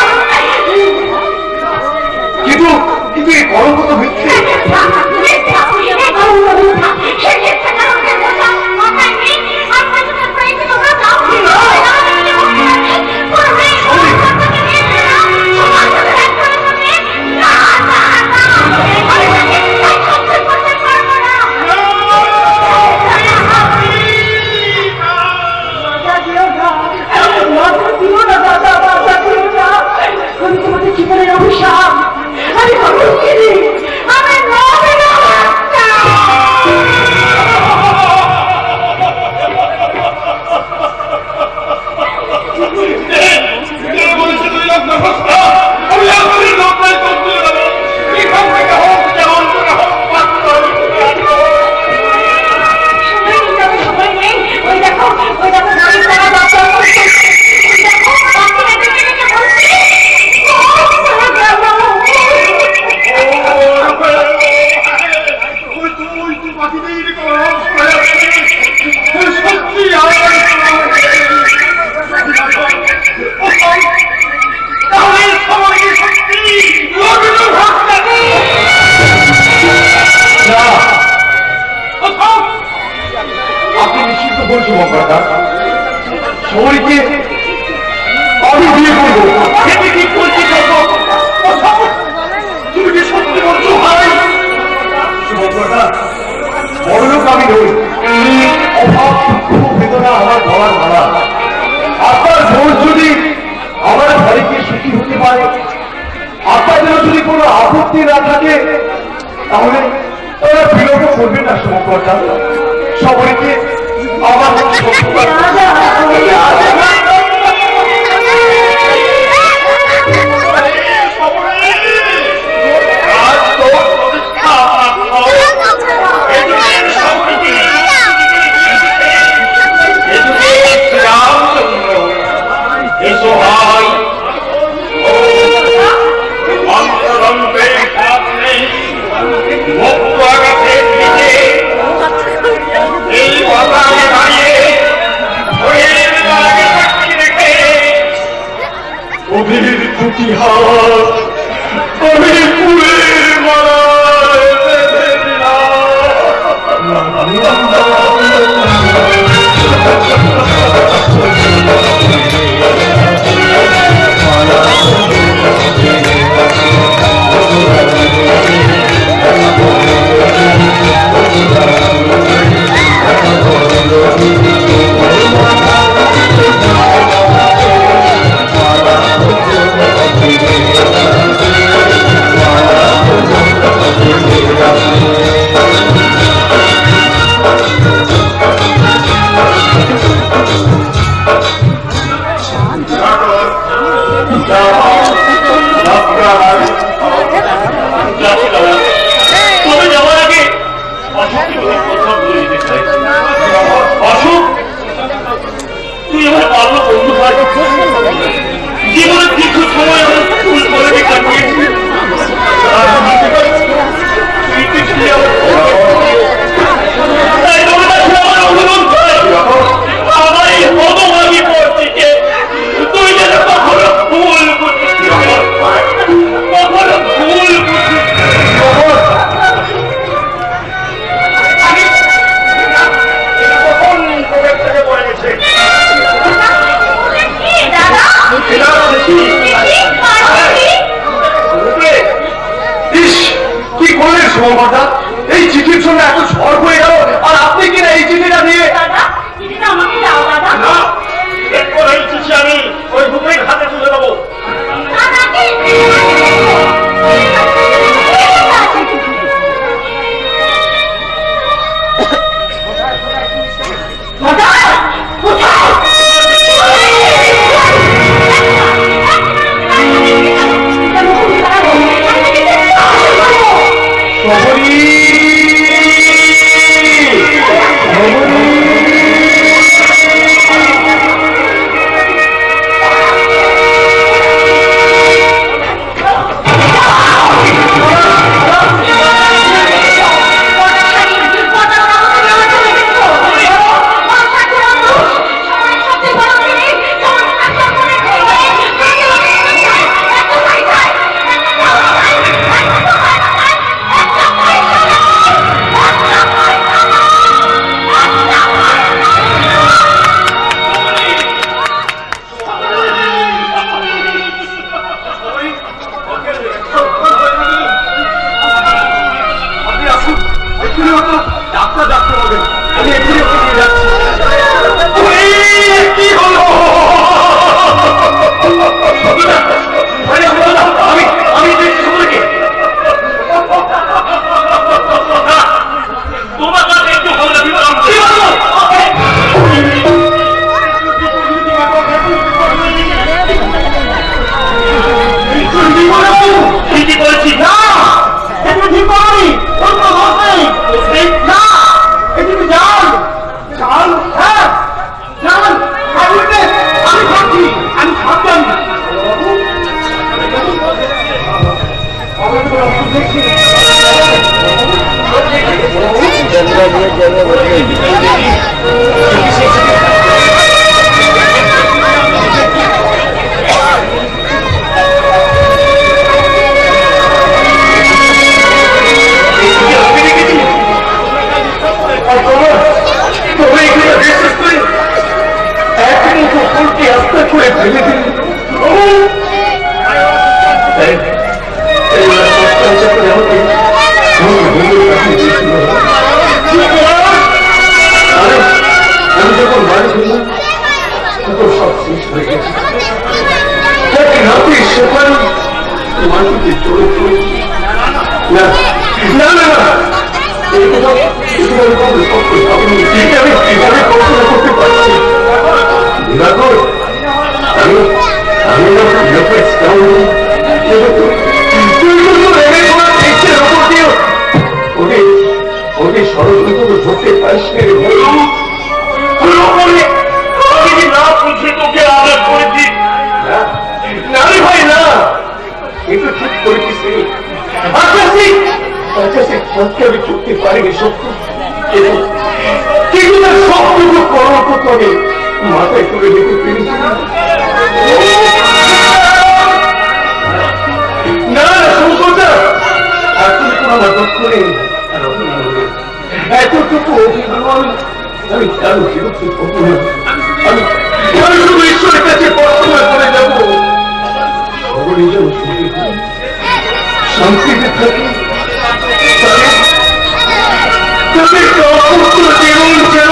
কিন্তু কিন্তু এই কলঙ্ক তো মিথ্যে। আমি তোমাদের জীবনের অভিশাপ, আমি কলঙ্কিনী, আমি সময় নেই। ওই দেখো গাড়ি তারা বাচ্চা করছে। ওই দেখো বাচ্চারা ডেকে ডেকে বলছে, আপনি নিশ্চিত বলছি মহাপ্রসাদ, সবাইকে আমি বিয়ে করবো। কি করছি তুমি কি নই। অভাব দুঃখ বেদনা আমার বলার মালা। আপনার জোর যদি আমার ঘরে সুখী হতে পারে, আপনাদের যদি কোনো আপত্তি না থাকে, তাহলে তারা বিলম্ব করবেন না শঙ্করদা। সবাইকে আমার আজ তোর প্রতিষ্ঠা রামচন্দ্র এসো ভাই অন্তরঙ্গের সামনে মুক্ত আঘাতের দিকে এই বাতাসে দাঁড়িয়ে ভোরের আগে সাক্ষী রেখে অভির দুটি হাত আমি ফুলের মালায় বেঁধে তবে যাওয়ার আগে অশোককে কথা বলে দিতে চাই। অশোক, তুই আমার বাল্য বন্ধু ভাই, জীবনের দীর্ঘ সময় আমার স্কুল কলেজে কাটিয়েছি। তাই তোমার কাছে আমার অনুরোধ চাই, আমার এই হতভাগী পরিস্থিতিতে তুই যেন কখনো ভুল করছিস, কখনো ভুল করছিস। কি করলেন শোভাবাদা? এই চিঠির জন্য এত ঝড় হয়ে গেল, আর আপনি কিনা এই চিঠিটা দিয়ে দাদা, চিঠিটা আমাকে দাও দাদা। না, এরপর এই চিঠি আমি ওই দুপুরের হাতে তুলে দেবো। দাদা, ডাক্তার ডাক্তার বলবেন, আমি এক্ষুনি ওকে নিয়ে যাচ্ছি। কি হলো? আমি দেখছি তোমাকে। তোমার কাছে একটু ভালো লাগবে। ঠিকই বলছি না, এটা ঠিক করি, অন্য ভাষায় না, এটি জাল জাল, হ্যাঁ জাল। আমি ভাবছি, আমি ভাবতাম যে চলেছে না না না না এগুলো আমি কল্পনা করতে পারছি দিবাকর আমি আমি ওকে ষড়যন্ত্র ধরতে পারিস না বুঝে তোকে আঘাত করেছি। না রে ভাই না এটা ঠিক করেছিস সত্যি আমি চুক্তি পারিনি সত্য কিন্তু তার সবটুকু করার পর তবে মাথায় করে রেখে পেরেছি না শঙ্করদা আর তুমি কোনো আমার দুঃখ নেই এতটুকু অভিমান আমি কেন বিরক্তি করবো না আমি শুধু ঈশ্বরের কাছে প্রার্থনা করে যাবো সকলে যেন সুখী হয়, শান্তিতে থাকে তাদের অপুত্র জীবন যেন